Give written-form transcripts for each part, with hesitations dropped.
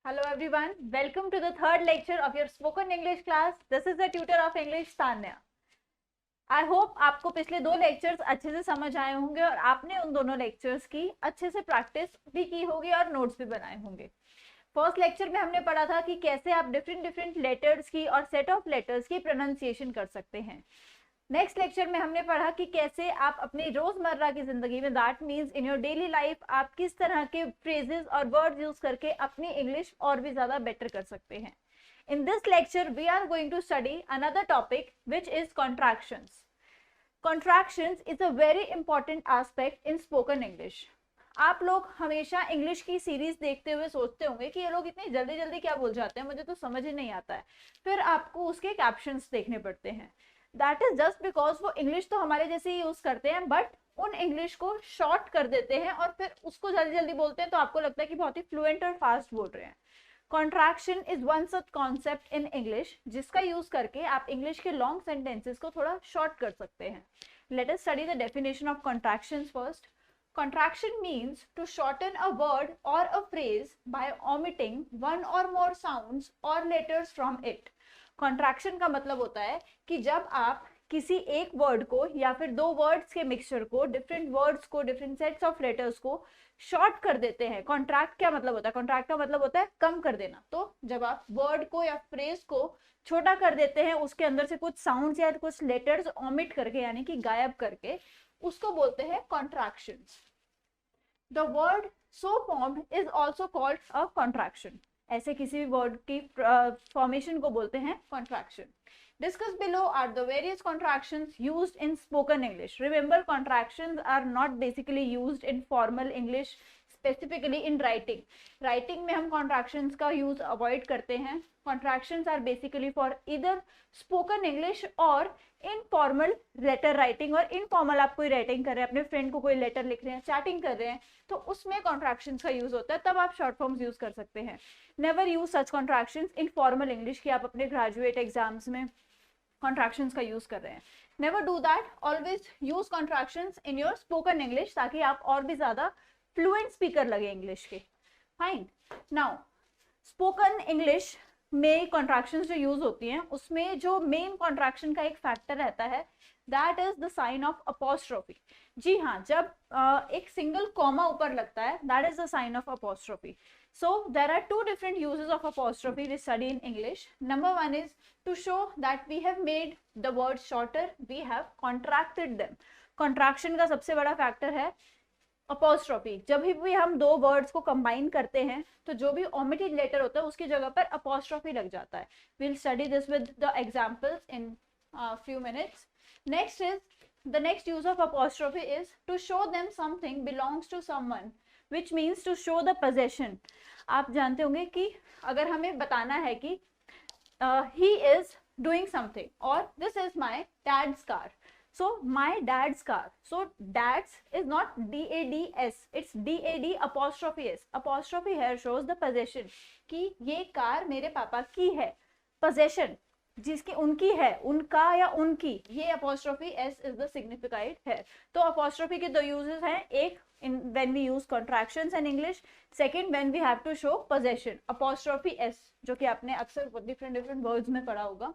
Hello everyone, welcome to the third lecture of your spoken English class. This is the tutor of English Tanya. I hope आपको पिछले दो lectures अच्छे से समझ आए होंगे और आपने उन दोनों लेक्चर्स की अच्छे से प्रैक्टिस भी की होगी और नोट्स भी बनाए होंगे। फर्स्ट लेक्चर में हमने पढ़ा था कि कैसे आप डिफरेंट लेटर्स की और सेट ऑफ लेटर्स की प्रोनाउंसिएशन कर सकते हैं। नेक्स्ट लेक्चर में हमने पढ़ा कि कैसे आप अपनी रोजमर्रा की जिंदगी में, that means in your daily life, आप किस तरह के फ्रेजेस और वर्ड्स यूज करके अपनी इंग्लिश और भी ज्यादा बेटर कर सकते हैं। In this lecture, we are going to study another topic, which is contractions. Contractions is a very important aspect in spoken English. आप लोग हमेशा इंग्लिश की सीरीज देखते हुए सोचते होंगे कि ये लोग इतनी जल्दी जल्दी क्या बोल जाते हैं, मुझे तो समझ ही नहीं आता है। फिर आपको उसके कैप्शंस देखने पड़ते हैं। दैट इज जस्ट बिकॉज वो इंग्लिश तो हमारे जैसे ही यूज करते हैं, बट उन इंग्लिश को शॉर्ट कर देते हैं और फिर उसको जल्दी जल्दी बोलते हैं, तो आपको लगता है कि बहुत ही फ्लुएंट और फास्ट बोल रहे हैं। Contraction is one such concept in English जिसका यूज करके आप इंग्लिश के लॉन्ग सेंटेंसेस को थोड़ा शॉर्ट कर सकते हैं। Let us study the definition of contractions first. Contraction means to shorten a word or a phrase by omitting one or more sounds or letters from it. Contraction का मतलब होता है कि जब आप किसी एक वर्ड को या फिर दो वर्ड्स के मिक्सचर को, डिफरेंट वर्ड्स को, डिफरेंट सेट्स ऑफ लेटर्स को शॉर्ट कर देते हैं। कॉन्ट्रैक्ट क्या मतलब होता है? कॉन्ट्रैक्ट का मतलब होता है कम कर देना। तो जब आप वर्ड को या फ्रेज को छोटा कर देते हैं, उसके अंदर से कुछ साउंड्स या कुछ लेटर्स ओमिट करके, यानी कि गायब करके, उसको बोलते हैं contractions. The word so formed is also called a contraction. ऐसे किसी भी वर्ड की फॉर्मेशन को बोलते हैं contraction. Discussed below are the various contractions used in spoken English. Remember, contractions are not basically used in formal English, specifically in writing. Writing में हम contractions का use avoid करते हैं. Contractions are basically for either spoken English और informal letter writing, और informal आप कोई writing कर रहे हैं, अपने friend को कोई letter लिख रहे हैं, chatting कर रहे हैं, तो उसमें contractions का use होता है, तब आप short forms use कर सकते हैं. Never use such contractions in formal English कि आप अपने graduate exams में कॉन्ट्रैक्शंस का यूज कर रहे हैं। Never do that, always use contractions in your spoken English, ताकि आप और भी ज्यादा फ्लुएंट स्पीकर लगे इंग्लिश के। फाइन। नाउ स्पोकन इंग्लिश में कॉन्ट्रैक्शंस जो यूज होती हैं, उसमें जो मेन कॉन्ट्रैक्शन का एक फैक्टर रहता है, that is the sign of apostrophe. जी हाँ, जब एक सिंगल कॉमा ऊपर लगता है, that is the sign of apostrophe. So there are two different uses of apostrophe we study in English. Number one is to show that we have made the words shorter, we have contracted them. Contraction का सबसे बड़ा factor है apostrophe. जब भी हम दो words को combine करते हैं, तो जो भी omitted letter होता है उसकी जगह पर apostrophe लग जाता है. We'll study this with the examples in a few minutes. Next is, the next use of apostrophe is to show them something belongs to someone, which means to show the possession. आप जानते होंगे कि अगर हमें बताना है कि he is doing something, or this is my dad's car, so my dad's car, so dad's is not dads, it's dad apostrophe s. apostrophe here shows the possession कि ये कार मेरे पापा की है। possession जिसकी उनकी है, उनका या उनकी, ये apostrophe s is the signified है। तो apostrophe के दो uses हैं, एक in when we use contractions in English, second when we have to show possession, apostrophe s, जो कि आपने अक्सर different words में पढ़ा होगा।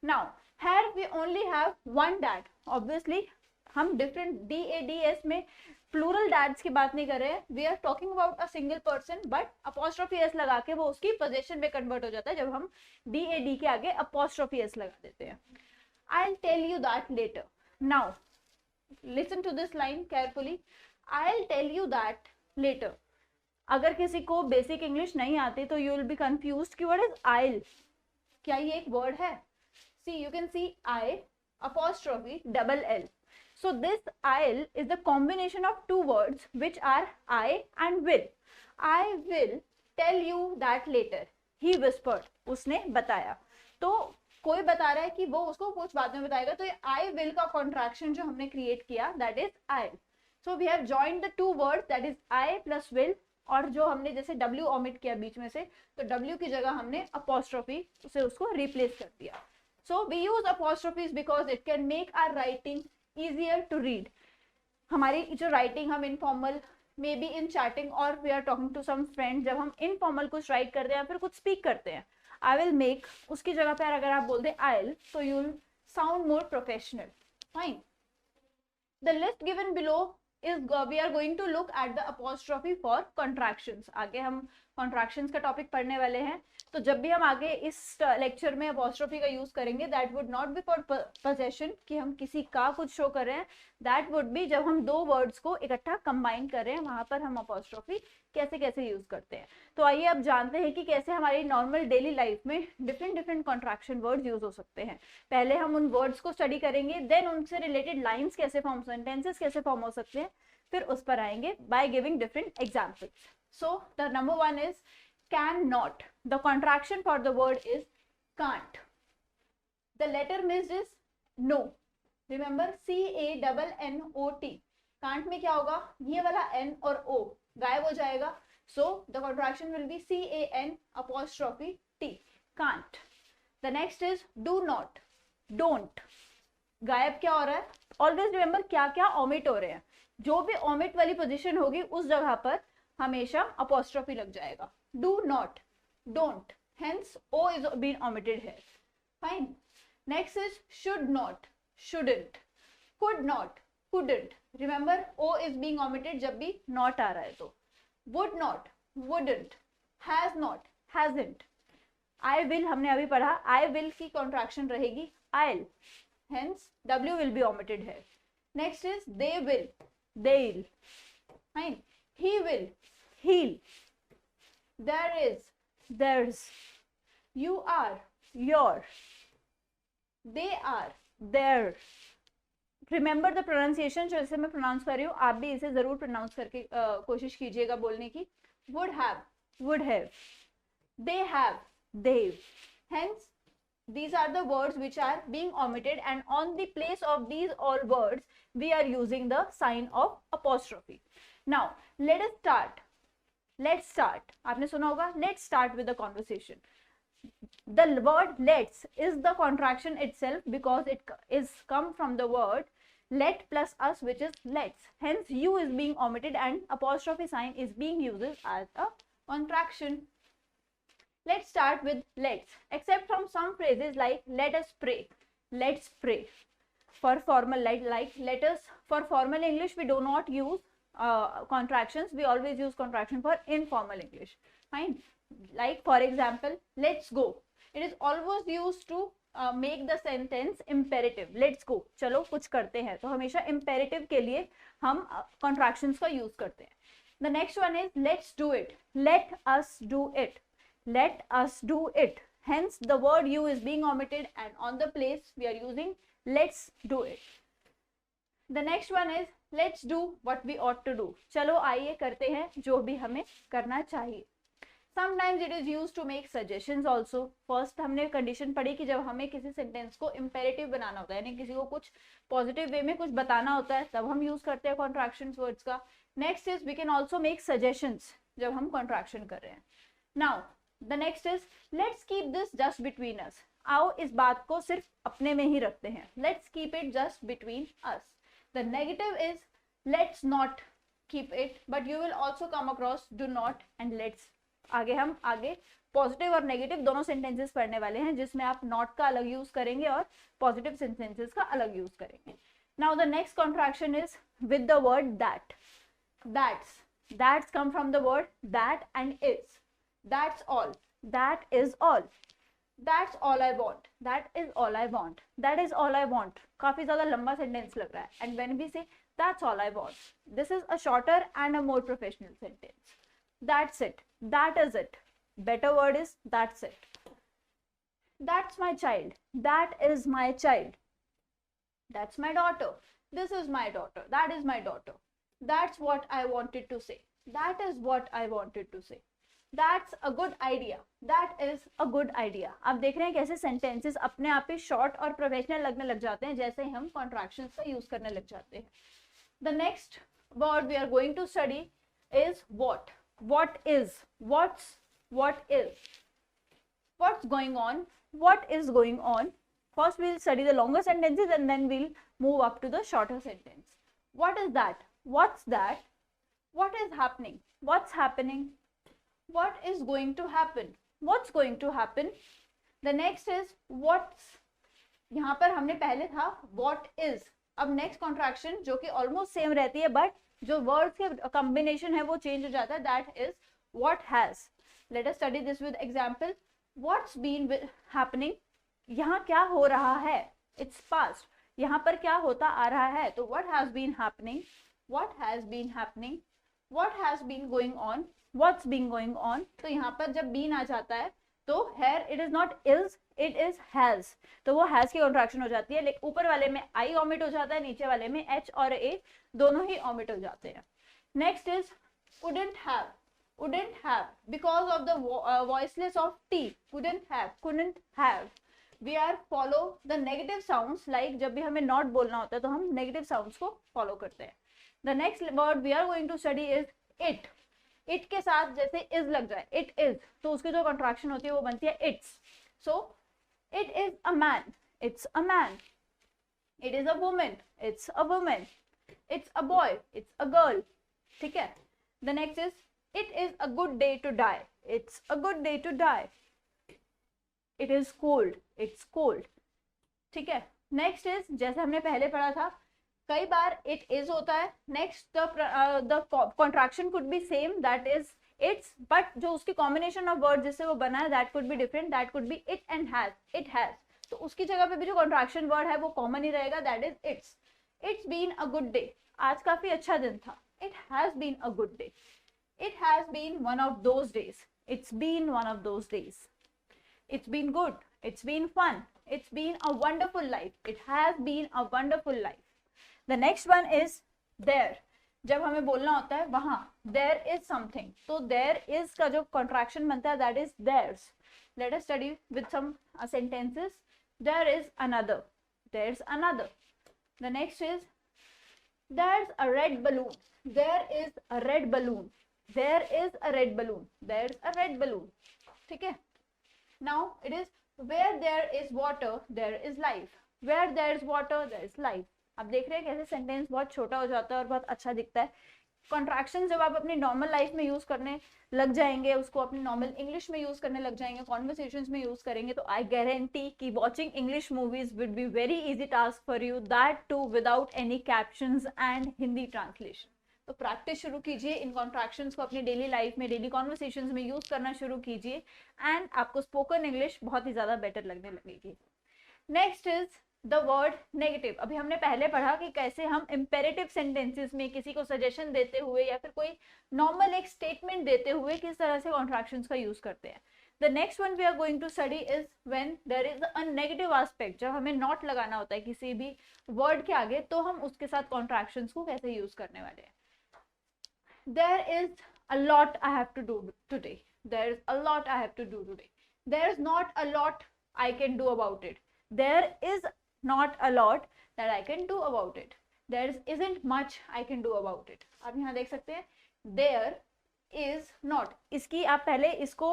Now here we only have one dad. Obviously हम different dads में प्लूरल डैड्स की बात नहीं कर रहे हैं, we are talking about a single person, but apostrophe S लगा के वो उसकी पोजीशन में कन्वर्ट हो जाता है जब हम DAD के आगे अपोस्ट्रोफी एस लगा देते हैं। I will tell you that letter. Now listen to this line carefully, I will tell you that letter. अगर किसी को बेसिक इंग्लिश नहीं आती तो यू विल बी कंफ्यूज्ड कि व्हाट इज आइल, क्या ये एक वर्ड है? See, you can see I apostrophe double L. So this I'll is the combination of two words which are I and will. I will tell you that later. He whispered. उसने बताया। तो कोई बता रहा है कि वो उसको कुछ बाद में बताएगा, तो ये I will का contraction जो हमने create किया, that is I'll. So we have joined the two words, that is I plus will, और जो हमने जैसे W omit किया बीच में से, तो W की जगह हमने apostrophe से उसको replace कर दिया। So we use apostrophes because it can make our writing easier to read. हमारी जो writing हम informal maybe in chatting और we are talking to some friend, जब हम इनफॉर्मल कुछ राइट करते हैं या फिर कुछ स्पीक करते हैं, आई विल मेक उसकी जगह पर अगर आप बोल दे आई विल, तो you will sound more professional. Fine. The list given below is we are going to look at the apostrophe for contractions. आगे हम contractions का टॉपिक पढ़ने वाले हैं, तो जब भी हम आगे इस लेक्चर में apostrophe का यूज करेंगे, that would not be for possession कि हम किसी का कुछ शो कर रहे हैं, that would be जब हम दो वर्ड्स को इकट्ठा कंबाइन कर रहे हैं, वहां पर हम apostrophe कैसे कैसे यूज करते हैं. तो आइए अब जानते हैं कि कैसे हमारी नॉर्मल डेली लाइफ में different different contraction words use हो सकते हैं. पहले हम उन वर्ड्स को स्टडी करेंगे, देन उनसे रिलेटेड लाइंस कैसे फॉर्म, सेंटेंसेस कैसे फॉर्म हो सकते हैं, फिर उस पर आएंगे by giving different examples. So the number one is can not. The contraction for the word is can't. The letter missed is no. Remember CANNOT. Can't में क्या होगा, ये वाला N और O गायब हो जाएगा. So the contraction will be CAN''T. Can't. The next is do not. Don't. गायब क्या हो रहा है, ऑलवेज रिमेंबर क्या क्या ओमिट हो रहे हैं. जो भी ओमिट वाली पोजीशन होगी उस जगह पर हमेशा अपॉस्ट्रोफी लग जाएगा. Do not, don't, hence O is been omitted है. Fine. Next is should not, shouldn't. Could not, couldn't. Remember O is being omitted जब भी नॉट आ रहा है. तो would not, wouldn't, has not, hasn't. I will हमने अभी पढ़ा, I will की contraction रहेगी I'll, hence W will be omitted here. Next is they will, they'll. Fine. He will, he'll. There is, theirs. You are, your. They are, their. Remember the pronunciation. जैसे मैं pronounce कर रही हूँ, आप भी इसे जरूर प्रोनाउंस करके कोशिश कीजिएगा बोलने की. Would have, would have. They have, they've. Hence these are the words which are being omitted, and on the place of these all words we are using the sign of apostrophe. Now let us start. Let's start. आपने सुना होगा, let's start with the conversation. The word let's is the contraction itself because it is come from the word let plus us, which is let's. Hence you is being omitted and apostrophe sign is being used as a contraction. Let's start with let's, except from some phrases like let us pray, let's pray. For formal like let us, for formal English we do not use contractions, we always use contraction for informal English. Fine. Like for example, let's go. It is always used to make the sentence imperative. Let's go, चलो कुछ करते हैं. तो हमेशा imperative के लिए हम contractions का use करते हैं. The next one is let's do it. Let us do it. Let us do it. Hence the word you is being omitted and on the place we are using let's do it. The next one is let's do what we ought to do. चलो आइए करते हैं जो भी हमें करना चाहिए. Sometimes it is used to make suggestions also. First हमने कंडीशन पढ़ी कि जब हमें किसी सेंटेंस को imperative बनाना होता है, यानी किसी को कुछ पॉजिटिव वे में कुछ बताना होता है, तब हम यूज करते हैं कॉन्ट्रैक्शंस वर्ड्स का. Next is we can also make suggestions जब हम कॉन्ट्रैक्शन कर रहे हैं. Now the next is let's keep this just between us. आओ इस बात को सिर्फ अपने में ही रखते हैं. Let's keep it just between us. The negative is let's not keep it, but you will also come across do not and let's. हम आगे पॉजिटिव और नेगेटिव दोनों सेंटेंसेस पढ़ने वाले हैं जिसमें आप नॉट का अलग यूज करेंगे और पॉजिटिव सेंटेंसेस का अलग यूज करेंगे. Now the next contraction is with the word that. That's come from the word that and is. That's all, that is all. That's all I want, that is all I want, that is all I want. काफी ज्यादा लंबा sentence लग रहा है. And when we से that's all I want, this is a shorter and a more professional sentence. That's it. That is it. Better word is that's it. That's my child. That is my child. That's my daughter. This is my daughter. That is my daughter. That's what I wanted to say. That is what I wanted to say. That's a good idea. That is a good idea. आप देख रहे हैं कैसे sentences अपने आप ही short और professional लगने लग जाते हैं जैसे हम contractions का use करने लग जाते हैं. The next word we are going to study is what. What is, what is, what's going on, what is going on. First we'll study the longer sentences and then we'll move up to the shorter sentence. What is that, what's that, what is happening, what's happening, what is going to happen, what's going to happen. The next is what's, यहाँ पर हमने पहले था what is, अब next contraction जो कि almost same रहती है but जो words के combination है वो change हो जाता है, that is what has. Let us study this with example. What's been happening, यहाँ क्या हो रहा है, it's past, यहाँ पर क्या होता आ रहा है, तो what has been happening, what has been happening, what has been going on, what's been going on. तो यहाँ पर जब been आ जाता है तो here it is not is, it is has, तो वो has की कॉन्ट्रैक्शन हो जाती है, लेकिन ऊपर वाले में I omit हो जाता है, नीचे वाले में H और A दोनों ही omit हो जाते हैं. Next is couldn't have, wouldn't have because of the voiceless of T, couldn't have. We are follow the negative sounds, like जब भी हमें not बोलना होता है तो हम negative sounds को follow करते हैं. The next word we are going to study is it. It के साथ जैसे is लग जाए, it is, तो उसकी जो contraction होती है वो बनती है its. So it is a man, it's a man. It is a woman, it's a woman. It's a boy, it's a girl. ठीक है. The next is it is a good day to die, it's a good day to die. It is cold, it's cold. ठीक है. Next is जैसे हमने पहले पढ़ा था, कई बार it is होता है. Next the contraction could be same, that is it's, but जो उसकी combination of words जिससे वो बना है that could be different, that could be it and has, it has. तो उसकी जगह पे भी जो contraction word है वो common ही रहेगा, that is it's. It's been a good day, आज काफी अच्छा दिन था. It has been a good day. It has been one of those days. It's been one of those days. It's been good. It's been fun. It's been a wonderful life. It has been a wonderful life. The next one is there. जब हमें बोलना होता है वहाँ there is something, तो there is का जो contraction बनता है that is theirs. Let us study with some sentences. There is another. There's another. The next is there's a red balloon. There is a red balloon. There is a red balloon. There's a red balloon. ठीक है. Now it is where there is water, there is life. Where there is water, there is life. आप देख रहे हैं कैसे sentence बहुत छोटा हो जाता है और बहुत अच्छा दिखता है. कॉन्ट्रैक्शन जब आप अपनी नॉर्मल लाइफ में यूज करने लग जाएंगे, उसको अपनी नॉर्मल इंग्लिश में यूज करने लग जाएंगे, कॉन्वर्सेशंस में यूज करेंगे, तो आई गारंटी कि watching English movies will be very easy task for you, that too without any captions and Hindi translation. तो प्रैक्टिस शुरू कीजिए, इन कॉन्ट्रैक्शंस को अपनी डेली लाइफ में, डेली कॉन्वर्सेशंस में यूज करना शुरू कीजिए एंड आपको स्पोकन इंग्लिश बहुत ही ज्यादा बेटर लगने लगेगी. Next is the word negative. अभी हमने पहले पढ़ा कि कैसे हम इम्पेरेटिव सेंटेंसेस में किसी को सजेशन देते हुए या फिर कोई नॉर्मल एक स्टेटमेंट देते हुए किस तरह से कॉन्ट्रैक्शंस का यूज करते हैं. The next one we are going to study is when there is a negative aspect. जब हमें नॉट लगाना होता है किसी भी वर्ड के आगे, तो हम उसके साथ कॉन्ट्रैक्शंस को कैसे यूज करने वाले हैं. There is a lot I have to do today. There is a lot I have to do today. There is not a lot I can do about it. There is not a lot that I can do about it. There isn't much I can do about it. आप यहाँ देख सकते हैं there is not. इसकी आप पहले इसको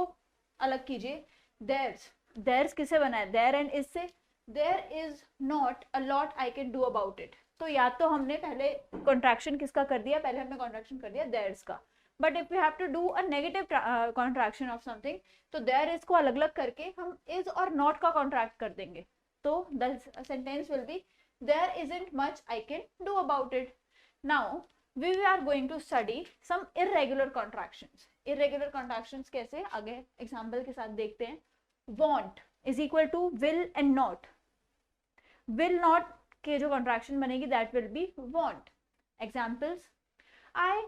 अलग कीजिए. There's किससे बना है? There and is से. There is not a lot I can do about it. तो या तो हमने पहले कॉन्ट्रैक्शन किसका कर दिया, पहले हमने कॉन्ट्रैक्शन कर दिया there's का. But if you have to do a negative contraction of something, तो there is को अलग अलग करके हम is और not का कॉन्ट्रैक्ट कर देंगे. तो the sentence will be there isn't much I can do about it. Now we are going to study some irregular contractions. Irregular contractions कैसे, आगे एग्जाम्पल के साथ देखते हैं. Want is equal to will and not. Will not के जो contraction बनेगी that will be want. Examples, I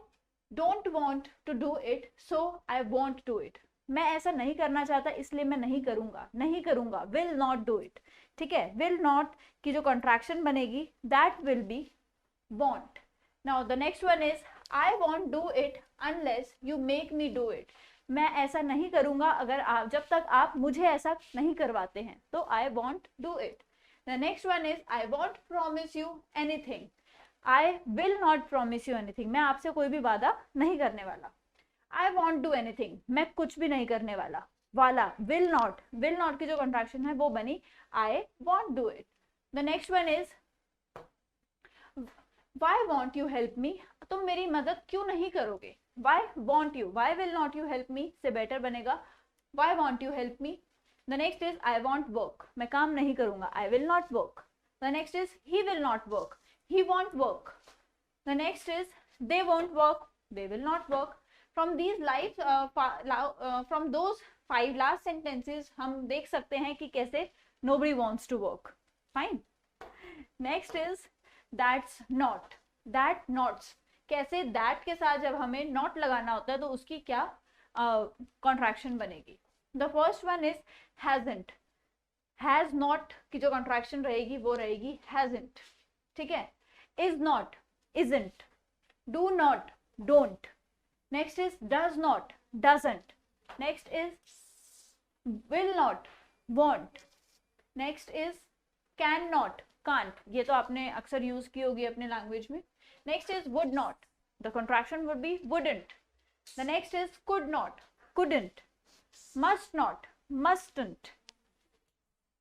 don't want to do it so I want do it. मैं ऐसा नहीं करना चाहता इसलिए मैं नहीं करूंगा, नहीं करूंगा. Will not do it. ठीक है. विल नॉट की जो कॉन्ट्रैक्शन बनेगी that will be want. Now the next one is I want do it unless you make me do it. मैं ऐसा नहीं करूंगा अगर आप, जब तक आप मुझे ऐसा नहीं करवाते हैं. तो आई want do it. The next one is I won't promise you anything. I will not promise you anything. मैं आपसे कोई भी वादा नहीं करने वाला. I won't do anything. मैं कुछ भी नहीं करने वाला. वाला will not की जो contraction है वो बनी I won't do it. The next one is why won't you help me तुम मेरी मदद क्यों नहीं करोगे? Why won't you? Why will not you help me से better बनेगा Why won't you help me? The next is I won't work. मैं काम नहीं करूंगा. I will not work. The next is he will not work. He won't work. The next is they won't work. They will not work. From these from those 5 last sentences हम देख सकते हैं कि कैसे nobody wants to work. Fine. Next is that's not. That nots. कैसे that के साथ जब हमें not लगाना होता है तो उसकी क्या contraction बनेगी? The first one is hasn't. Has not की जो contraction रहेगी वो रहेगी hasn't. ठीक है? Is not, isn't. Do not, don't. Next is does not, doesn't. Next is will not, won't. Next is cannot, can't. ये तो आपने अक्सर यूज की होगी अपने लैंग्वेज में. Next is would not. The contraction would be wouldn't. The next is could not, couldn't. Must not, mustn't.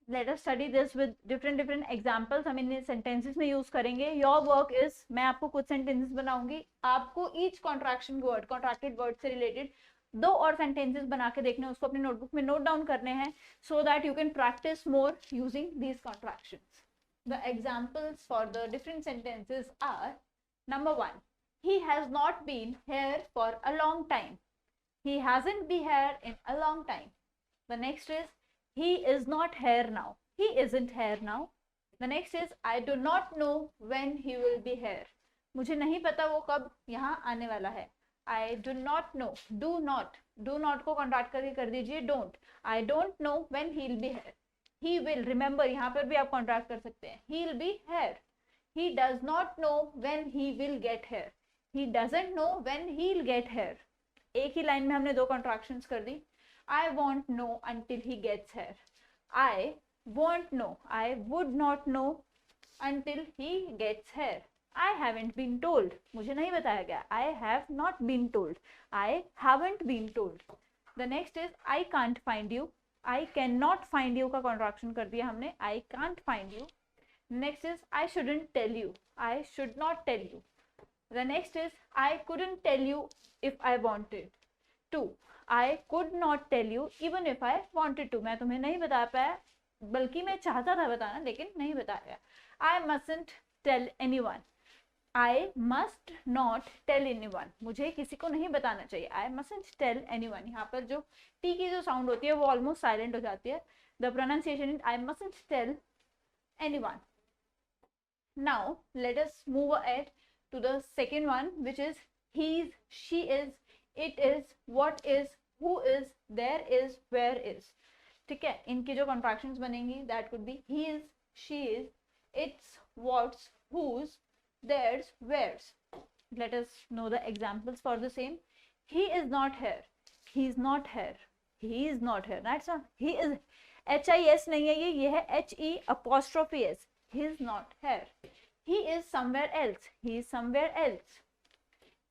Let us study this with different examples. हम इन sentences में use करेंगे. Your work is, मैं आपको कुछ sentences बनाऊंगी. आपको each contraction word, contracted word से related 2 और sentences बना के देखने, उसको अपने notebook में note down करने हैं, so that you can practice more using these contractions. The examples for the different sentences are: number 1, he has not been here for a long time. He hasn't been here in a long time. The next is he is not here now. He isn't here now. The next is I do not know when he will be here. मुझे नहीं पता वो कब यहाँ आने वाला है. I do not know. Do not को contract करके कर दीजिए don't. I don't know when he'll be here. He will, remember यहाँ पर भी आप contract कर सकते हैं. He'll be here. He does not know when he will get here. He doesn't know when he'll get here. एक ही line में हमने 2 contractions कर दी. I won't know until he gets here. I won't know. I would not know until he gets here. I haven't been told. मुझे नहीं बताया गया. I have not been told. I haven't been told. The next is I can't find you. I cannot find you का contraction कर दिया हमने. I can't find you. Next is I shouldn't tell you. I should not tell you. The next is I couldn't tell you if I wanted to. I could not tell you even if I wanted to. मैं तुम्हें नहीं बता पाया, बल्कि मैं चाहता था बताना लेकिन नहीं बताया. I mustn't tell anyone. I must not tell anyone. मुझे किसी को नहीं बताना चाहिए. I mustn't tell anyone. यहाँ पर जो T की जो साउंड होती है वो ऑलमोस्ट साइलेंट हो जाती है. The pronunciation is I mustn't tell anyone. Now let us move ahead to the second one, which is he's, she is, it is, what is, who is, there is, where is. ठीक है, इनकी जो contractions बनेंगी that could be he is, she is, it's, what's, whose, theirs, where's. Let us know the examples for the same. He is not here. He is not here. He is not here. That's not, he is, H-I-S नहीं है ये है H-E''S. He is not here. He is somewhere else. He is somewhere else.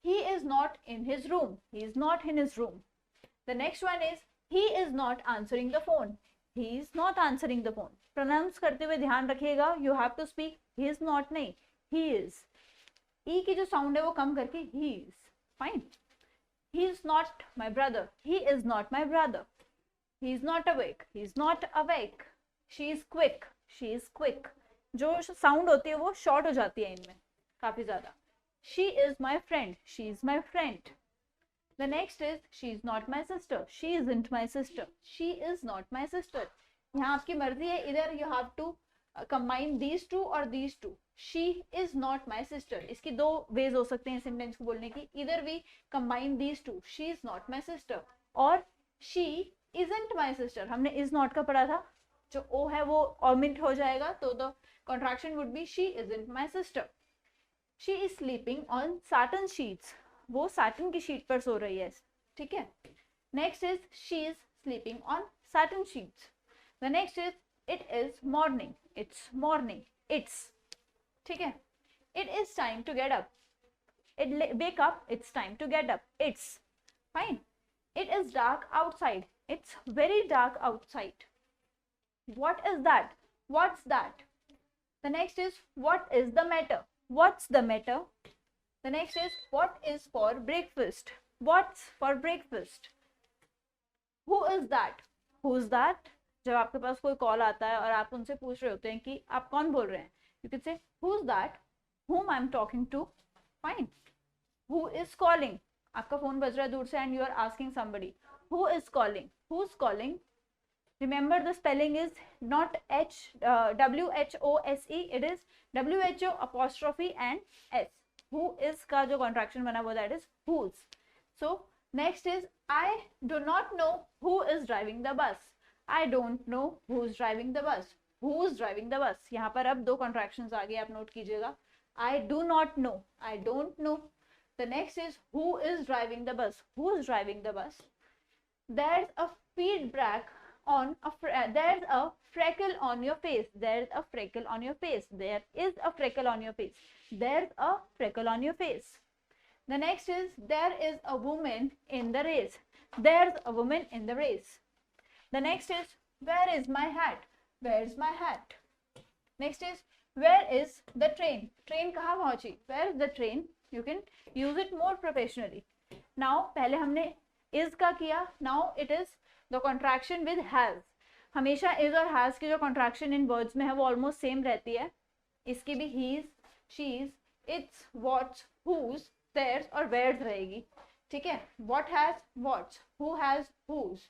He is not in his room. He is not in his room. The next one is he is not answering the phone. He is not answering the phone. Pronounce करते हुए ध्यान रखिएगा. You have to speak he is not नहीं. He is. E की जो sound है वो कम करके he is. Fine. He is not my brother. He is not my brother. He is not awake. He is not awake. She is quick. She is quick. जो sound होती है वो short हो जाती है इनमें काफी ज्यादा. She is my friend. She is my friend. The next is she is not my sister. She isn't my sister. She is not my sister. यहाँ आपकी मर्जी है, इधर you have to combine these two or these two. She is not my sister. इसकी 2 ways हो सकते हैं sentence को बोलने की. Either we combine these two. She is not my sister. और she isn't my sister. हमने is not का पढ़ा था. जो O है वो omit हो जाएगा, तो the contraction would be she isn't my sister. She is sleeping on satin sheets. वो satin की sheet पर सो रही है. ठीक है. Next is she is sleeping on satin sheets. The next is it is morning. It's morning. It's. ठीक है. It is time to get up. Wake up. It's time to get up. It's. Fine. It is dark outside. It's very dark outside. What is that? What's that? The next is what is the matter? What's the matter? The next is what is for breakfast. What's for breakfast? Who is that? Who is that? जब आपके पास कोई call आता है और आप उनसे पूछ रहे होते हैं कि आप कौन बोल रहे हैं, you can say who is that, whom I'm talking to. Fine. Who is calling? आपका फोन बज रहा है दूर से and you are asking somebody who is calling. Who's calling? Remember the spelling is not WHOSE, it is WHO apostrophe and S. Who is का जो contraction बना वो that is whose. So next is I do not know who is driving the bus. I don't know who's driving the bus. Who's driving the bus? यहाँ पर अब दो contractions आ गए, आप नोट कीजिएगा. I do not know. I don't know. The next is who is driving the bus. Who's driving the bus? There's a feedback on there's a freckle on your face. There's a freckle on your face. There is a freckle on your face. There's a freckle on your face. The next is there is a woman in the race. There's a woman in the race. The next is where is my hat? Where's my hat? Next is where is the train? Train कहाँ पहुँची? Where is the train? You can use it more professionally. Now पहले हमने is का किया. Now it is the contraction with has. हमेशा is और has की जो contraction in words में है वो almost same रहती है. इसकी भी he's, she's, it's, what's, whose, theirs और where's रहेगी. ठीक है. What has what's, who has whose,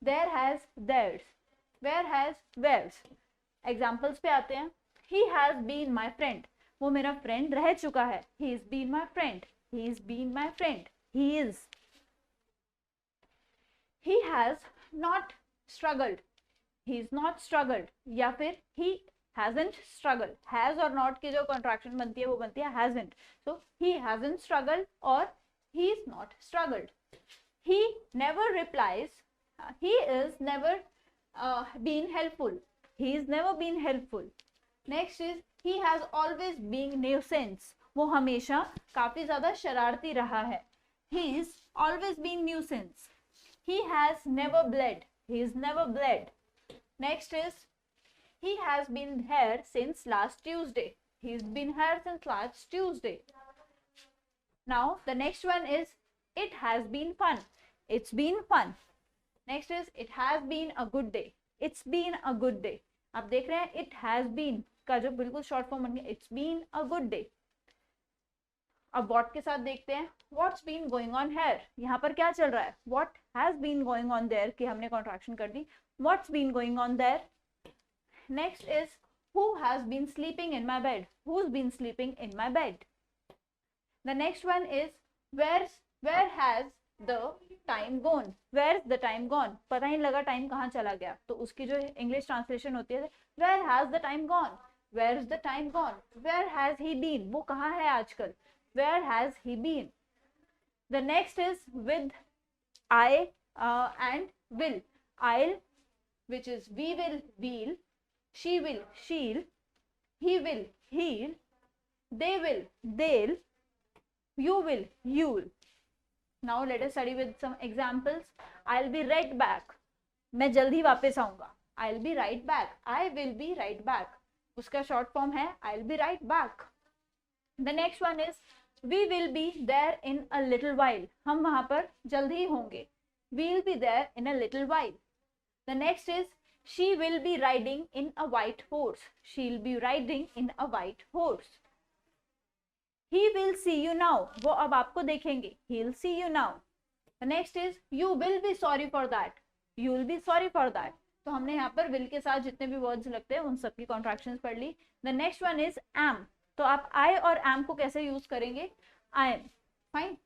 there has theirs, where has where's. Examples पे आते हैं. He has been my friend. वो मेरा friend रह चुका है. He's been my friend. He's been my friend. He is. He has not struggled. He's not struggled. या फिर he hasn't struggled. Has और not की जो contraction बनती है वो बनती है hasn't. So he hasn't struggled or he's not struggled. He never replies. He is never been helpful. He's never been helpful. Next is he has always been nuisance. वो हमेशा काफी ज्यादा शरारती रहा है. He's always been nuisance. He has never bled. He's never bled. Next is he has been here since last Tuesday. He's been here since last Tuesday. Now the next one is it has been fun. It's been fun. Next is it has been a good day. It's been a good day. आप देख रहे हैं it has been का जो बिल्कुल short form बन गया. It's been a good day. अब what के साथ देखते हैं. What's been going on here? यहाँ पर क्या चल रहा है? What has been going on there कि हमने contraction कर दी. What's been going on there? Next is who has been sleeping in my bed? Who's been sleeping in my bed? The next one is where has the time gone? Where's the time gone? पता ही नहीं लगा time कहाँ चला गया. तो उसकी जो English translation होती है where has the time gone? Where's the time gone? Where has he been? वो कहाँ है आजकल? Where has he been? The next is with I and will. I'll, which is we will, we'll. She will, she'll. He will, he'll. They will, they'll. You will, you'll. Now let us study with some examples. I'll be right back. मैं जल्दी वापस आऊंगा. I'll be right back. I will be right back. उसका short form है I'll be right back. The next one is we will be there in a little while. हम वहां पर जल्द ही होंगे. We'll be there in a little while. The next is she will be riding in a white horse. She'll be riding in a white horse. He will see you now. वो अब आपको देखेंगे. He'll see you now. The next is you will be sorry for that. You'll be sorry for that. तो हमने यहाँ पर will के साथ जितने भी words लगते हैं उन सब की contractions पढ़ ली. The next one is am. तो आप I और am को कैसे use करेंगे? I am. Fine.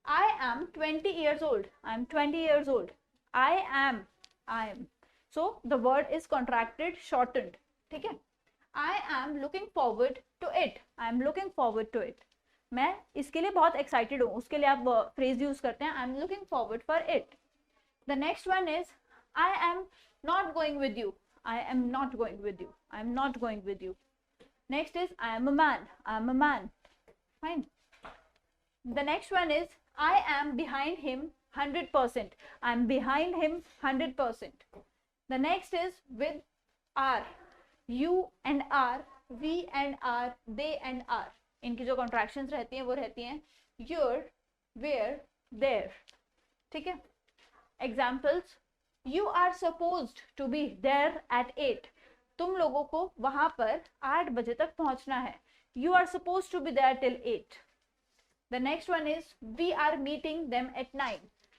I am 20 years old. I am 20 years old. I am. So the word is contracted, shortened. ठीक है? I am looking forward to it. I am looking forward to it. मैं इसके लिए बहुत excited हूँ. उसके लिए आप phrase use करते हैं. I am looking forward for it. The next one is I am not going with you. I am not going with you. I am not going with you. Next is I am a man. I am a man. Fine. The next one is I am behind him 100%. I am behind him 100%. The next is with are. You and are, we and are, they and are. इनकी जो contractions रहती हैं वो रहती हैं your, where, there, ठीक है। Examples, you are supposed to be there at 8, तुम लोगों को वहां पर 8 बजे तक पहुंचना है। You are supposed to be there till 8। The next one is we are meeting them at 9,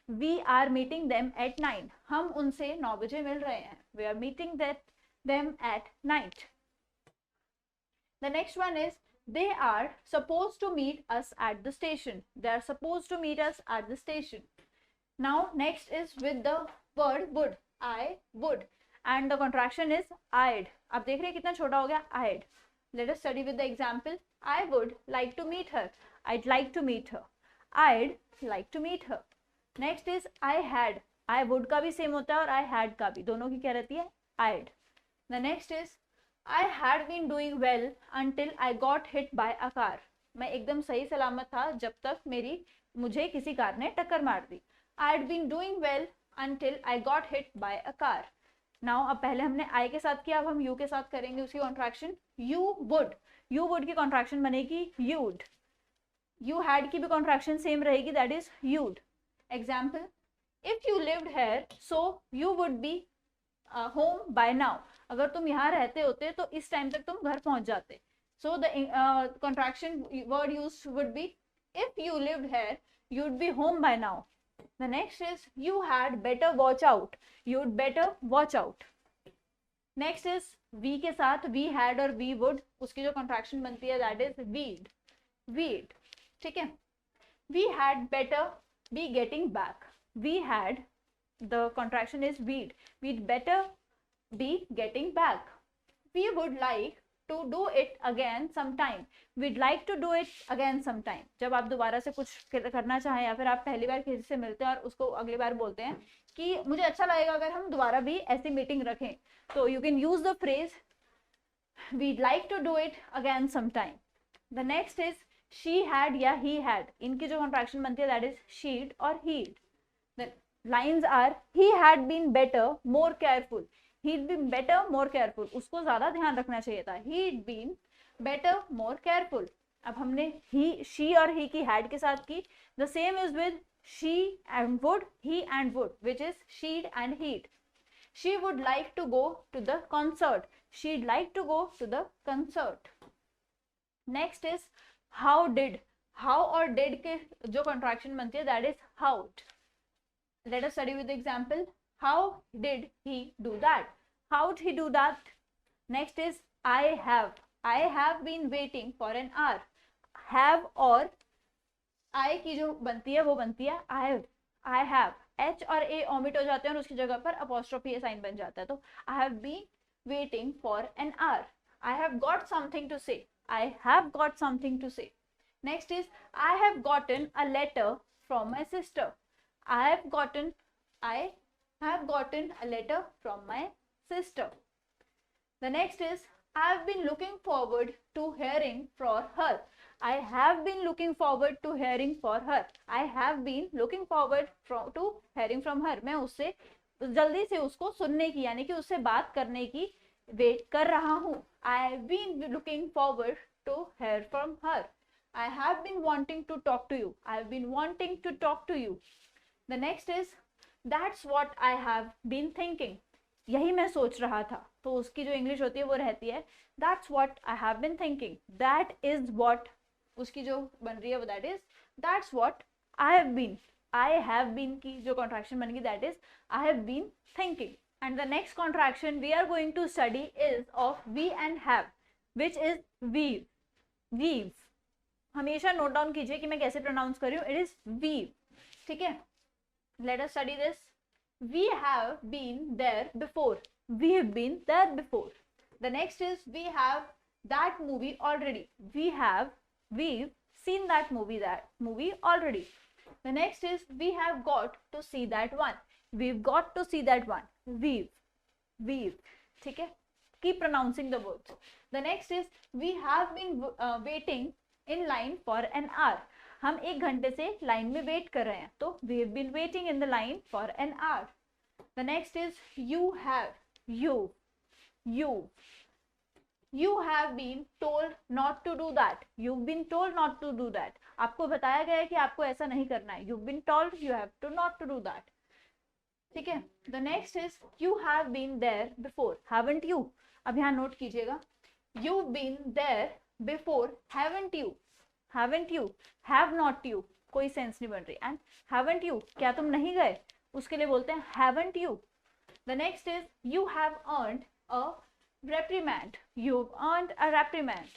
we are meeting them at 9, हम उनसे 9 बजे मिल रहे हैं। We are meeting them at night. The next one is they are supposed to meet us at the station. They are supposed to meet us at the station. Now next is with the word would. I would and the contraction is I'd. आप देख रहे हैं कितना छोटा हो गया I'd. Let us study with the example. I would like to meet her. I'd like to meet her. I'd like to meet her. Next is I had. I would का भी सेम होता है और I had का भी, दोनों की क्या रहती है I'd. The next is I had been doing well until I got hit by a car. मैं एकदम सही सलामत था जब तक मुझे किसी कार ने टक्कर मार दी। I had been doing well until I got hit by a car. Now अब पहले हमने I के साथ किया, अब हम U के साथ करेंगे उसकी contraction. You would. You would की कॉन्ट्रैक्शन बनेगी you'd. You had की भी कॉन्ट्रैक्शन सेम रहेगी, that is you'd. Example, if you lived here so you would be home by now. अगर तुम यहाँ रहते होते तो इस टाइम तक तुम घर पहुंच जाते। So the contraction word used would be if you lived here you'd be home by now. The next is you had better watch out. You'd better watch out. Next is we के साथ we had और we would, उसकी जो contraction बनती है that is we'd. we'd, ठीक है। We had better be getting back. We had, the contraction is we'd. We'd better be getting back. We would like to do it again sometime. We'd like to do it again sometime. जब आप दोबारा से कुछ करना चाहें या फिर आप पहली बार किसी से मिलते हैं और उसको अगली बार बोलते हैं कि मुझे अच्छा लगेगा अगर हम दोबारा भी ऐसी मीटिंग रखें, तो you can use the phrase we'd like to do it again sometime. The next is she had या he had. इनकी जो contraction बनती है that is she'd और he'd. The lines are he had been better, more careful. He'd been better, more careful. उसको ज्यादा ध्यान रखना चाहिए था. He'd been better, more careful. अब हमने he, she और he की had के साथ की. The same is with she and would, he and would, which is she'd and he'd. She would like to go to the concert. She'd like to go to the concert. Next is how did. How और did के जो contraction बनती है that is how'd. Let us study with the example. How did he do that? How did he do that? Next is I have. I have been waiting for an hour. Have और I की जो बनती है वो बनती है I have. H और A omit हो जाते हैं और उसकी जगह पर apostrophe A साइन बन जाता है, तो I have been waiting for an hour. I have got something to say. I have got something to say. Next is I have gotten a letter from my sister. I have gotten a letter from my sister. The next is I have been looking forward to hearing from her. I have been looking forward to hearing from her. I have been looking forward to hearing from her. मैं उससे जल्दी से उसको सुनने की यानी कि उससे बात करने की वेट कर रहा हूँ. I have been looking forward to hear from her. I have been wanting to talk to you. I have been wanting to talk to you. The next is that's what I have been thinking. यही मैं सोच रहा था, तो उसकी जो English होती है वो रहती है that's what I have been thinking. That is what उसकी जो बन रही है वो that is that's what I have been. I have been की जो contraction बनेगी that is I have been thinking. And the next contraction we are going to study is of we and have, which is weave. Weave. हमेशा note down कीजिए कि मैं कैसे pronounce कर रही हूँ. It is weave. ठीक है. Let us study this. We have been there before. We have been there before. The next is we have that movie already. We've seen that movie already. The next is we have got to see that one. We've got to see that one. We've. ठीक है. Keep pronouncing the words. The next is we have been waiting in line for an hour. हम 1 घंटे से line में wait कर रहे हैं, तो we have been waiting in the line for an hour. The next is you have. You. You have been told not to do that. You've been told not to do that. आपको बताया गया है कि आपको ऐसा नहीं करना है. You've been told you have to not to do that. ठीक है. The next is you have been there before. Haven't you? अब यहाँ नोट कीजिएगा. You've been there before. Haven't you? Haven't you? Have not you? कोई sense नहीं बन रही. And haven't you? क्या तुम नहीं गए? उसके लिए बोलते हैं haven't you. The next is you have earned a reprimand. You've earned a reprimand.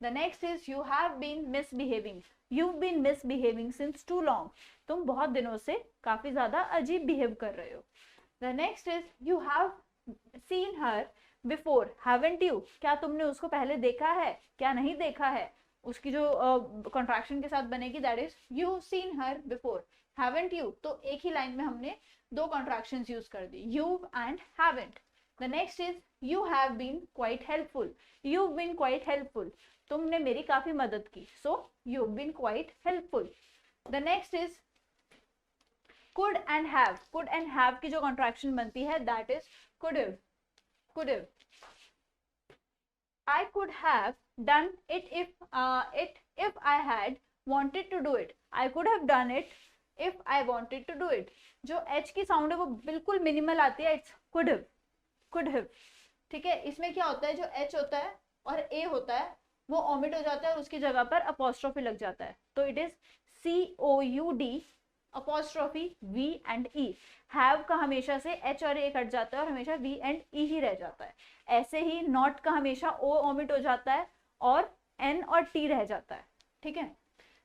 The next is you have been misbehaving. You've been misbehaving since too long. तुम बहुत दिनों से काफी ज्यादा अजीब बिहेव कर रहे हो. The next is you have seen her before. Haven't you? क्या तुमने उसको पहले देखा है? क्या नहीं देखा है? उसकी जो कॉन्ट्रैक्शन के साथ बनेगी that is you've seen her before. Haven't you? तो एक ही लाइन में हमने दो कॉन्ट्रैक्शंस यूज कर दी, you've and haven't. The next is you have been quite helpful. You've been quite helpful. तुमने मेरी काफी मदद की. So you've been quite helpful. The next is could and have. Could and have की जो contraction बनती है that is could have. Could have. I could have done it if I had wanted to do it. I could have done it if I wanted to do it. जो H की sound है वो बिल्कुल minimal आती है. It's could have. Could have. ठीक है. इसमें क्या होता है, जो H होता है और A होता है वो ओमिट हो जाता है और उसकी जगह पर अपॉस्ट्रोफी लग जाता है. तो it is COUD apostrophe V and E. Have का हमेशा से H और A कट जाता है और हमेशा V एंड E ही रह जाता है. ऐसे ही नॉट का हमेशा O ओमिट हो जाता है और N और T रह जाता है. ठीक है.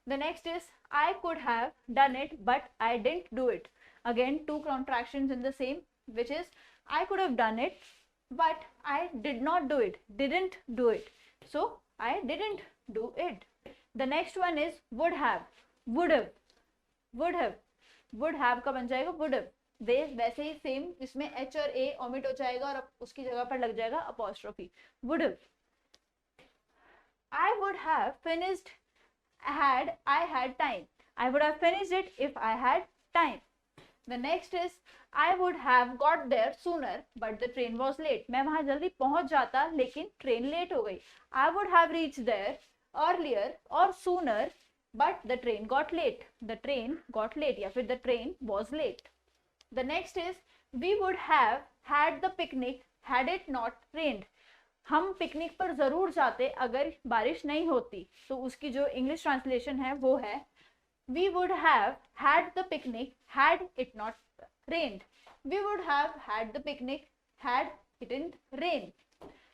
The next is I could have done it but I didn't do it. Again two contractions in the same, which is I could have done it but I did not do it. Didn't do it. So I didn't do it. The next one is would have. Would have. Would have. Would have का बन जाएगा would have. दे वैसे ही same इसमें H और A omit हो जाएगा और उसकी जगह पर लग जाएगा apostrophe. Would have. I would have finished had I had time. I would have finished it if I had time. The next is I would have got there sooner but the train was late. मैं वहां जल्दी पहुंच जाता लेकिन train late हो गई. I would have reached there earlier or sooner but the train got late. The train got late या फिर the train was late. The next is we would have had the picnic had it not rained. हम picnic पर जरूर जाते अगर बारिश नहीं होती. तो उसकी जो इंग्लिश ट्रांसलेशन है वो है we would have had the picnic had it not rained. We would have had the picnic had it didn't rain.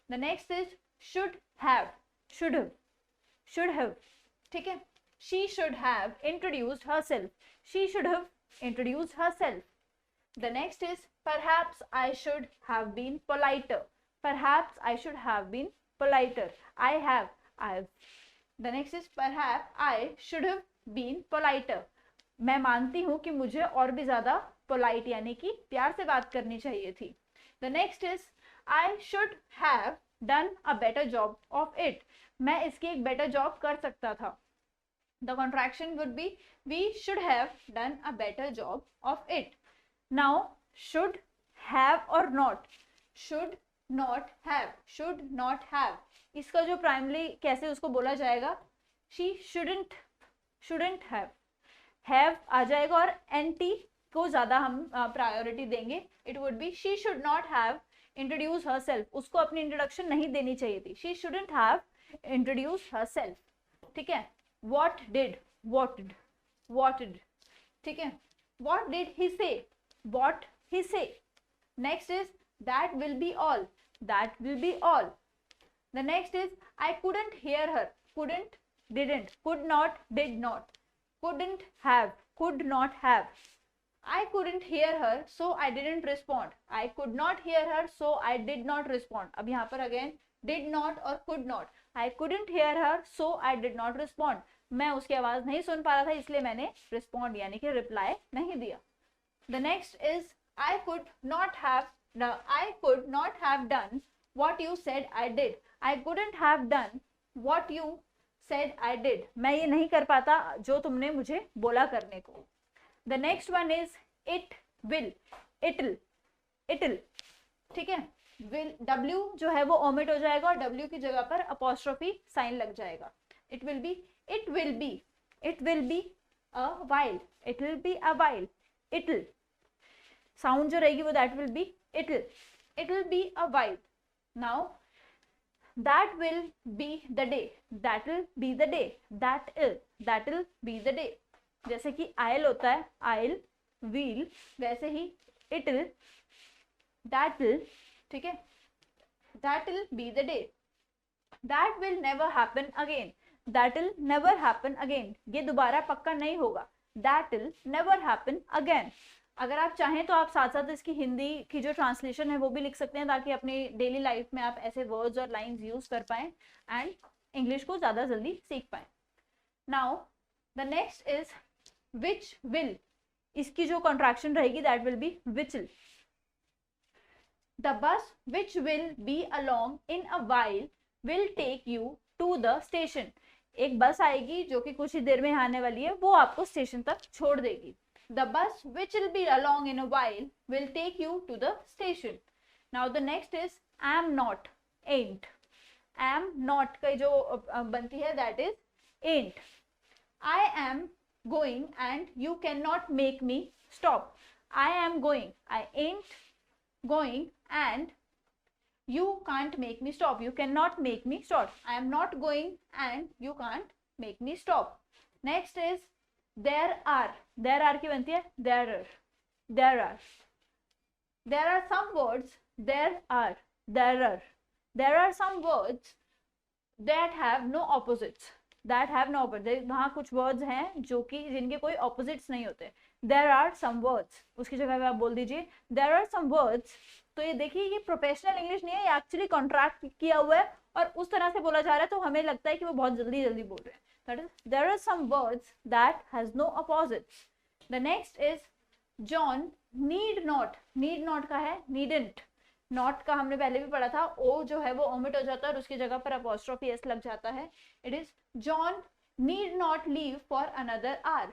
The next is should have. Should have. Should have. ठीक है. She should have introduced herself. She should have introduced herself. The next is perhaps I should have been politer. Perhaps I should have been politer. I have. The next is perhaps I should have been politer. मैं मानती हूँ कि मुझे और भी ज्यादा polite यानी कि प्यार से बात करनी चाहिए थी. The next is I should have done a better job of it. मैं इसकी एक better job कर सकता था. The contraction would be we should have done a better job of it. Now should have or not. Should not have. Should not have. इसका जो primary कैसे उसको बोला जाएगा, she shouldn't have आ जाएगा और NT को ज्यादा हम प्रायोरिटी देंगे. It would be she should not have introduced herself. उसको अपनी इंट्रोडक्शन नहीं देनी चाहिए थी. She shouldn't have introduced herself. ठीक है. What did. ठीक है. What did he say. What he say. Next is that will be all. That will be all. The next is I couldn't hear her. Couldn't, didn't, could not, did not, couldn't have, could not have. I couldn't hear her so I didn't respond. I could not hear her so I did not respond. अब यहाँ पर again did not और could not. I couldn't hear her so I did not respond. मैं उसकी आवाज नहीं सुन पा रहा था इसलिए मैंने respond यानी कि reply नहीं दिया. The next is I could not have done what you said I did. I couldn't have done what you said I did. मैं ये नहीं कर पाता जो तुमने मुझे बोला करने को. The next one is it will. It'll. ठीक है. विल, W जो है वो ओमिट हो जाएगा और W की जगह पर अपॉस्ट्रोफी साइन लग जाएगा. It will be, it will be, it will be a while, it will be a while. It'll sound जो रहेगी वो that will be it'll, it will be a while. Now that will be the day, that will be the day, that will be the day. जैसे कि I'll होता है I'll, will, वैसे ही it'll, that will, ठीक है, that will be the day. that will never happen again, that will never happen again, ये दोबारा पक्का नहीं होगा. that will never happen again. अगर आप चाहें तो आप साथ साथ इसकी हिंदी की जो ट्रांसलेशन है वो भी लिख सकते हैं ताकि अपनी डेली लाइफ में आप ऐसे वर्ड्स और लाइंस यूज कर पाएं एंड इंग्लिश को ज़्यादा जल्दी सीख पाएं. Now the next is which will, इसकी जो कॉन्ट्रैक्शन रहेगी that will be which'll. The bus which will be along in a while will take you to the station. एक बस आएगी जो कि कुछ ही देर में आने वाली है, वो आपको स्टेशन तक छोड़ देगी. The bus which will be along in a while will take you to the station. Now the next is am not, ain't. Am not का जो बनती है that is ain't. I am going and you cannot make me stop. I am going, I ain't going and you can't make me stop. You cannot make me stop. I am not going and you can't make me stop. Next is there are की बनती है there are some words, there are some words that have no opposites, वहाँ कुछ words हैं जो कि जिनके कोई ऑपोजिट्स नहीं होते. there are some words, उसकी जगह पे आप बोल दीजिए there are some words. तो ये देखिए ये प्रोफेशनल इंग्लिश नहीं है, ये एक्चुअली कॉन्ट्रैक्ट किया हुआ है और उस तरह से बोला जा रहा है तो हमें लगता है कि वो बहुत जल्दी जल्दी बोल रहे हैं. That is, there are some words that has no opposites. The next is John need not का है needn't. not का हमने पहले भी पढ़ा था, o जो है वो omit हो जाता है और उसकी जगह पर apostrophe s लग जाता है. It is John need not leave for another hour.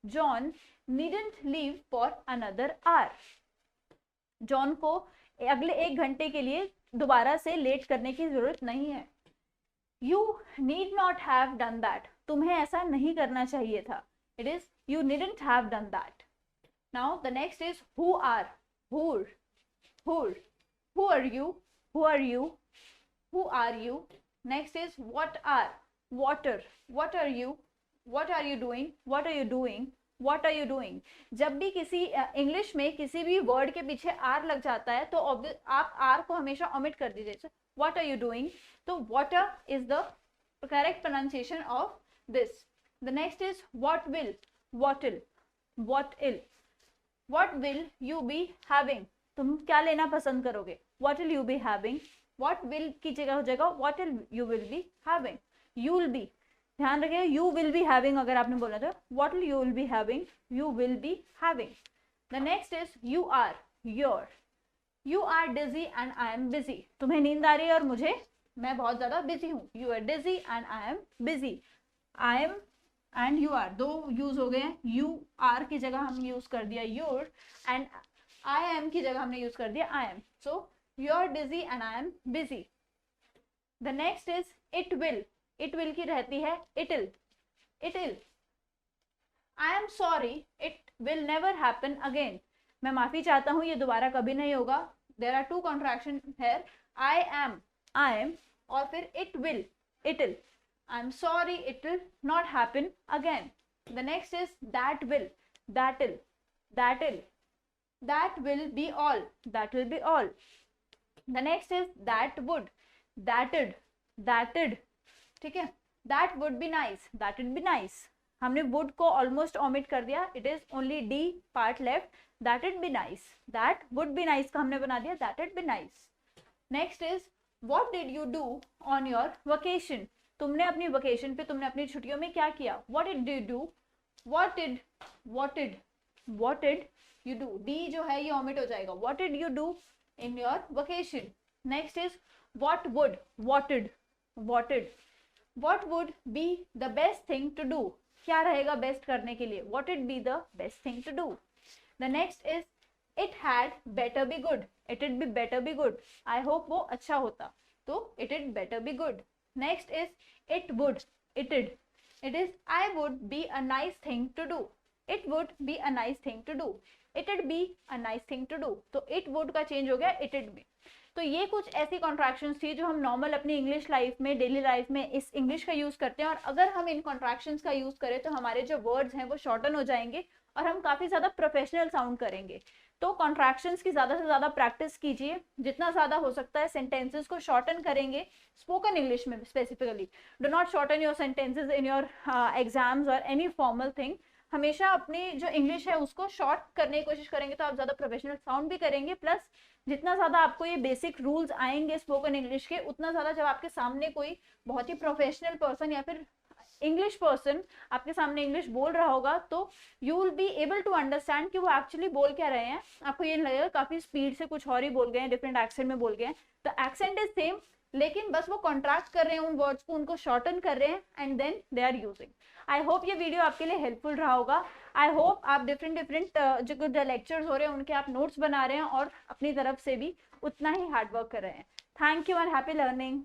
John needn't leave for another hour. John को अगले 1 घंटे के लिए दोबारा से लेट करने की जरूरत नहीं है. You need not have done that. तुम्हें ऐसा नहीं करना चाहिए था. It is you needn't have done that. Now the next is who are, who are you, who are you. Next is what are, what are you doing, what are you doing. जब भी किसी English में किसी भी word के पीछे are लग जाता है तो आप आर को हमेशा ओमिट कर दीजिए. What are you doing? So water is the correct pronunciation of this. The next is what will, what will you be having. तुम क्या लेना पसंद करोगे. What will you be having. What will की जगह हो जाएगा what will you will be having. You will be, ध्यान रखिए you will be having अगर आपने बोला तो what will you will be having, you will be having. The next is you are, your. You are dizzy and I am busy. तुम्हें नींद आ रही है और मैं बहुत ज्यादा बिजी हूँ. You are dizzy and I am busy. I am and you are दो यूज हो गए हैं. You are की जगह हम यूज कर दिया your and I am की जगह हमने यूज कर दिया I am. So you are dizzy and I am busy. The next is it will. It will की रहती है it'll. I am sorry it will never happen again. मैं माफी चाहता हूँ ये दोबारा कभी नहीं होगा. There are two contraction here. I am और फिर it will, it'll. I'm sorry it will not happen again. The next is that will, that'll. That will be all. The next is that would, that'd. ठीक है. That would be nice. हमने would को almost omit कर दिया. It is only D part left. That'd be nice. That would be nice का हमने बना दिया that'd be nice. Next is what did you do on your vacation. तुमने अपनी vacation पे तुमने अपनी छुट्टियों में क्या किया. What did you do. What did you do. D जो है ये omit हो जाएगा. What did you do in your vacation. Next is what would be the best thing to do. क्या रहेगा बेस्ट करने के लिए. What would be the best thing to do. The next is it had better be good, it'd be better be good, I hope वो अच्छा होता, तो it'd better be good. Next is it would, it'd, it is I would be a nice thing to do, it would be a nice thing to do, it'd be a nice thing to do. तो it would का change हो गया it end B. तो ये कुछ ऐसी contractions थी जो हम नॉर्मल अपनी इंग्लिश लाइफ में, डेली लाइफ में इस इंग्लिश का यूज करते हैं, और अगर हम इन कॉन्ट्रैक्शंस का यूज करें तो हमारे जो वर्ड्स हैं वो शॉर्टन हो जाएंगे और हम काफी ज्यादा प्रोफेशनल साउंड करेंगे. तो कॉन्ट्रैक्शंस की ज्यादा से ज्यादा प्रैक्टिस कीजिए, जितना ज्यादा हो सकता है सेंटेंसेस को शॉर्टन करेंगे स्पोकन इंग्लिश में specifically. Do not shorten your sentences in your exams और एनी फॉर्मल थिंग. हमेशा अपनी जो इंग्लिश है उसको शॉर्ट करने की कोशिश करेंगे तो आप ज्यादा प्रोफेशनल साउंड भी करेंगे. प्लस जितना ज्यादा आपको ये बेसिक रूल्स आएंगे स्पोकन इंग्लिश के, उतना ज्यादा जब आपके सामने कोई बहुत ही प्रोफेशनल पर्सन या फिर इंग्लिश पर्सन आपके सामने इंग्लिश बोल रहा होगा तो you will be able to understand कि वो एक्चुअली बोल क्या रहे हैं. आपको ये लगेगा काफी स्पीड से कुछ और ही बोल गए हैं, डिफरेंट एक्सेंट में बोल गए हैं. तो एक्सेंट इज सेम, लेकिन बस वो कॉन्ट्रैक्ट कर रहे हैं उन वर्ड्स को, उनको शॉर्टन कर रहे हैं and then they are using. I hope ये वीडियो आपके लिए हेल्पफुल रहा होगा. आई होप आप डिफरेंट जो लेक्चर्स हो रहे हैं उनके आप नोट्स बना रहे हैं और अपनी तरफ से भी उतना ही हार्डवर्क कर रहे हैं. Thank you and happy learning.